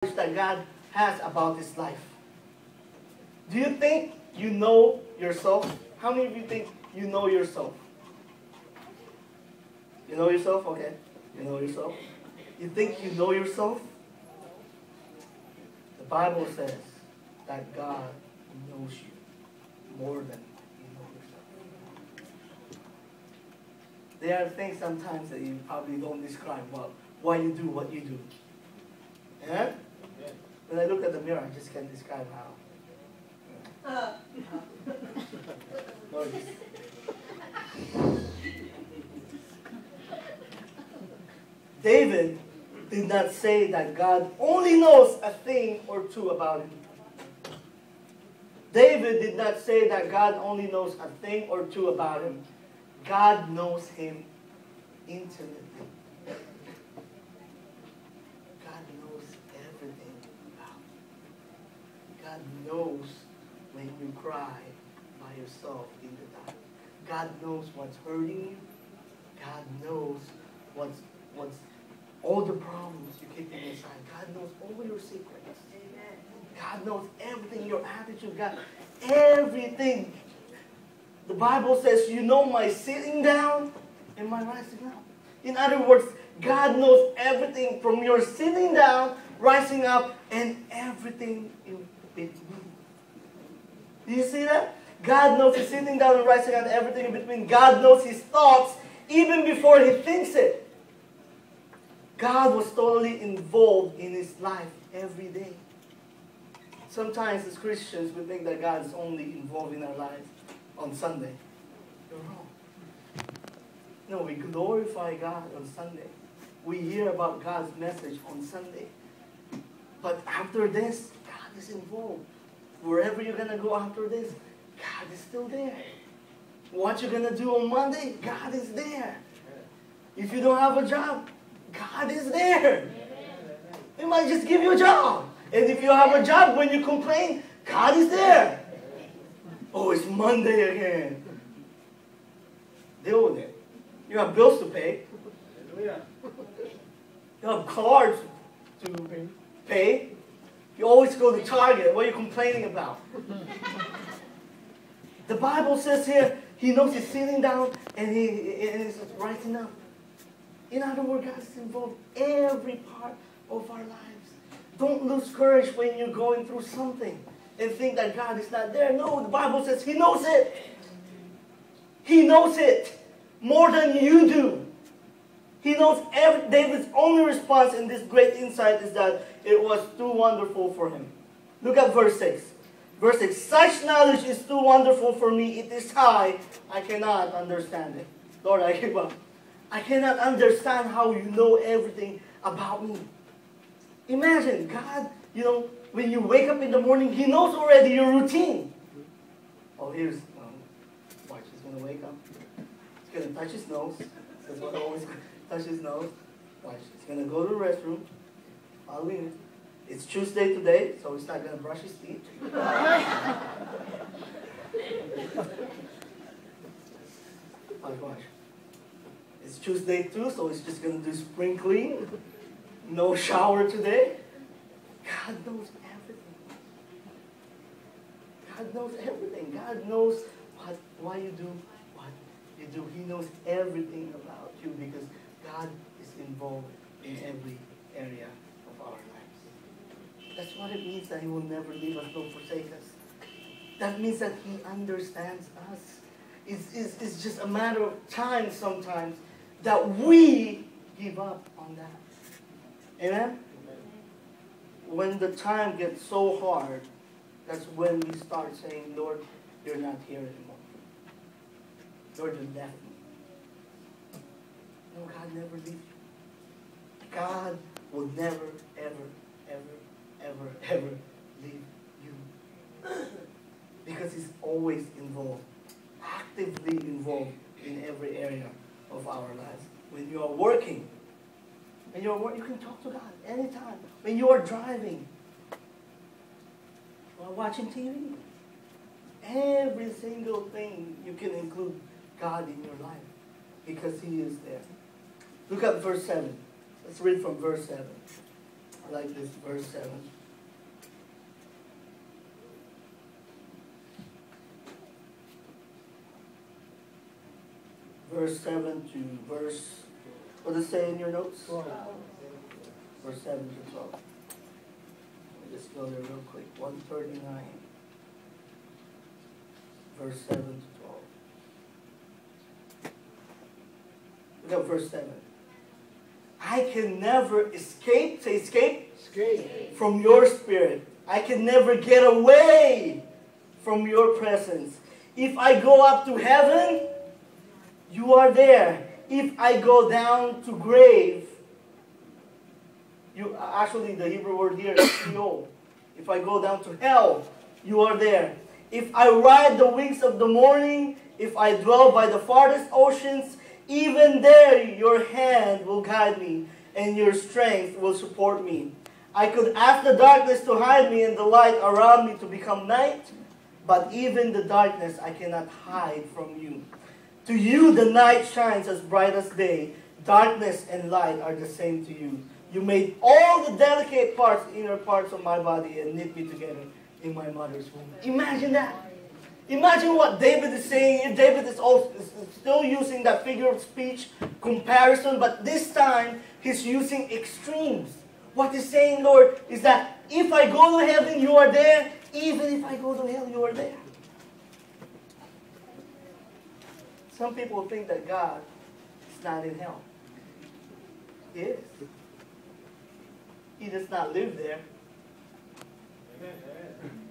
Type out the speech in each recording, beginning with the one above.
that God has about his life. Do you think you know yourself? How many of you think you know yourself? You know yourself? Okay. You know yourself? You think you know yourself? The Bible says that God knows you more than you know yourself. There are things sometimes that you probably don't describe well, why you do what you do. Yeah? When I look at the mirror, I just can't describe how. No, David did not say that God only knows a thing or two about him. David did not say that God only knows a thing or two about him. God knows him intimately. God knows everything about him. God knows when you cry by yourself in the dark. God knows what's hurting you. God knows what's all the problems you're keeping inside. God knows all your secrets. Amen. God knows everything, your attitude. God, everything. The Bible says, you know my sitting down and my rising up. In other words, God knows everything from your sitting down, rising up, and everything in between. Do you see that? God knows his sitting down and rising up and everything in between. God knows his thoughts even before he thinks it. God was totally involved in his life every day. Sometimes as Christians we think that God is only involved in our lives on Sunday. You're wrong. No, we glorify God on Sunday. We hear about God's message on Sunday. But after this, God is involved. Wherever you're going to go after this, God is still there. What you're going to do on Monday, God is there. If you don't have a job, God is there. He might just give you a job. And if you have a job, when you complain, God is there. Oh, it's Monday again. Deal with it. You have bills to pay. You have cards to pay. You always go to Target. What are you complaining about? The Bible says here, he knows he's sitting down and he's rising up. In other words, God is involved in every part of our lives. Don't lose courage when you're going through something and think that God is not there. No, the Bible says he knows it. He knows it more than you do. He knows David's only response in this great insight is that it was too wonderful for him. Look at verse 6. Verse 6, such knowledge is too wonderful for me. It is high. I cannot understand it. Lord, I give up. I cannot understand how you know everything about me. Imagine, God, when you wake up in the morning, he knows already your routine. Oh, here's, watch, he's going to wake up. He's going to touch his nose. That's what I always touch his nose. Watch, he's going to go to the restroom. Hallelujah. It's Tuesday today, so he's not going to brush his teeth. Watch. It's Tuesday too, so he's just going to do spring clean. No shower today. God knows everything. God knows everything. God knows why you do what you do. He knows everything about you because God is involved in every area of our lives. That's what it means that he will never leave us nor forsake us. That means that he understands us. It's just a matter of time sometimes that we give up on that. Amen? When the time gets so hard, that's when we start saying, Lord, you're not here anymore. Lord, you left me. No, God never leaves you. God will never, ever leave you. Because he's always involved, actively involved in every area of our lives. When you are working, you can talk to God anytime. When you are driving, while watching TV, every single thing you can include God in your life because he is there. Look at verse 7. Let's read from verse 7. I like this verse 7. Verse 7 to verse, what does it say in your notes? 12. Verse 7 to 12. Let me just go there real quick. 139. Verse 7 to 12. Look at verse 7. I can never escape, say escape, from your spirit. I can never get away from your presence. If I go up to heaven, you are there. If I go down to grave, actually the Hebrew word here is Sheol. If I go down to hell, you are there. If I ride the wings of the morning, if I dwell by the farthest oceans, even there your hand will guide me, and your strength will support me. I could ask the darkness to hide me and the light around me to become night, but even the darkness I cannot hide from you. To you the night shines as bright as day. Darkness and light are the same to you. You made all the delicate parts, inner parts of my body, and knit me together in my mother's womb. Imagine that. Imagine what David is saying. David is still using that figure of speech comparison, but this time he's using extremes. What he's saying, Lord, is that if I go to heaven, you are there. Even if I go to hell, you are there. Some people think that God is not in hell. He is. He does not live there.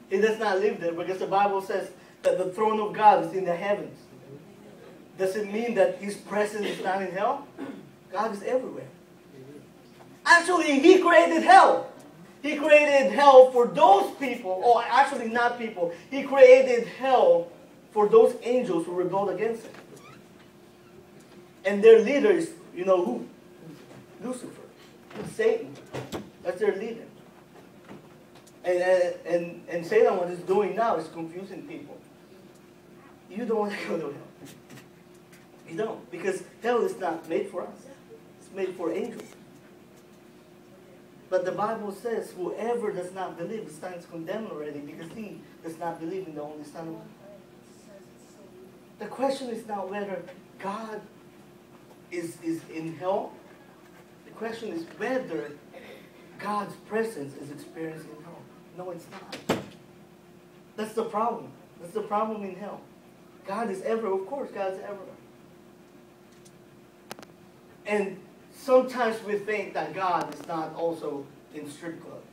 He does not live there because the Bible says that the throne of God is in the heavens. Does it mean that His presence is not in hell? God is everywhere. Actually, He created hell. He created hell for those people, or actually not people. He created hell for those angels who rebelled against Him. And their leader is, you know who? Lucifer. Satan. That's their leader. And Satan, what he's doing now is confusing people. You don't want to go to hell. You don't. Because hell is not made for us. It's made for angels. But the Bible says, whoever does not believe stands condemned already because he does not believe in the only Son of God. The question is not whether God is in hell. The question is whether God's presence is experienced in hell. No, it's not. That's the problem. That's the problem in hell. God is everywhere. Of course, God is everywhere. And sometimes we think that God is not also in strip clubs.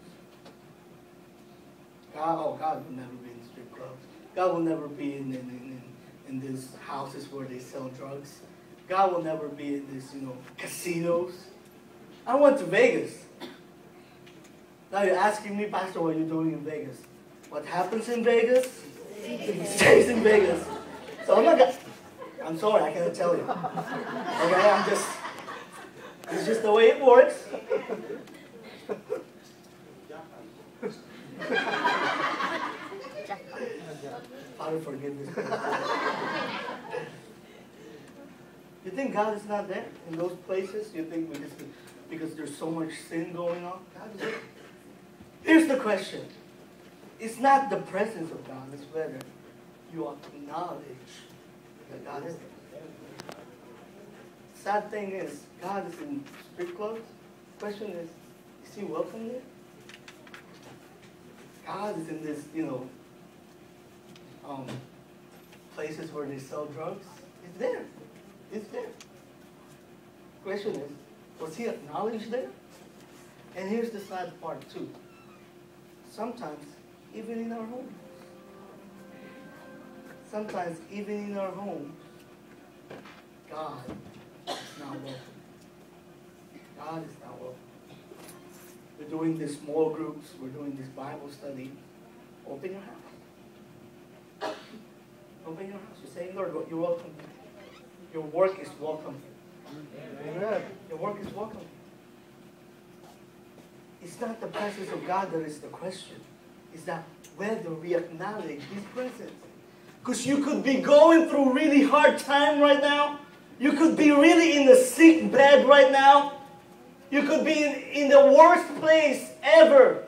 God will never be in strip clubs. God will never be in these houses where they sell drugs. God will never be in these, casinos. I went to Vegas. Now you're asking me, Pastor, what are you doing in Vegas? What happens in Vegas stays in Vegas. So I'm sorry, I can't tell you. Okay, it's just the way it works. Father, forgive me. You think God is not there in those places? You think because there's so much sin going on? God is there. Here's the question. It's not the presence of God, it's whether you acknowledge that God is there. Sad thing is, God is in strip clubs. Question is He welcome there? God is in this, places where they sell drugs. It's there. It's there. Question is, was He acknowledged there? And here's the sad part too. Sometimes, even in our homes. Sometimes, even in our homes, God is not welcome. God is not welcome. We're doing these small groups. We're doing this Bible study. Open your house. Open your house. You're saying, Lord, you're welcome. Your work is welcome. Amen. Your work is welcome. It's not the presence of God that is the question. It's that whether we acknowledge His presence. Because you could be going through a really hard time right now. You could be really in the sick bed right now. You could be in the worst place ever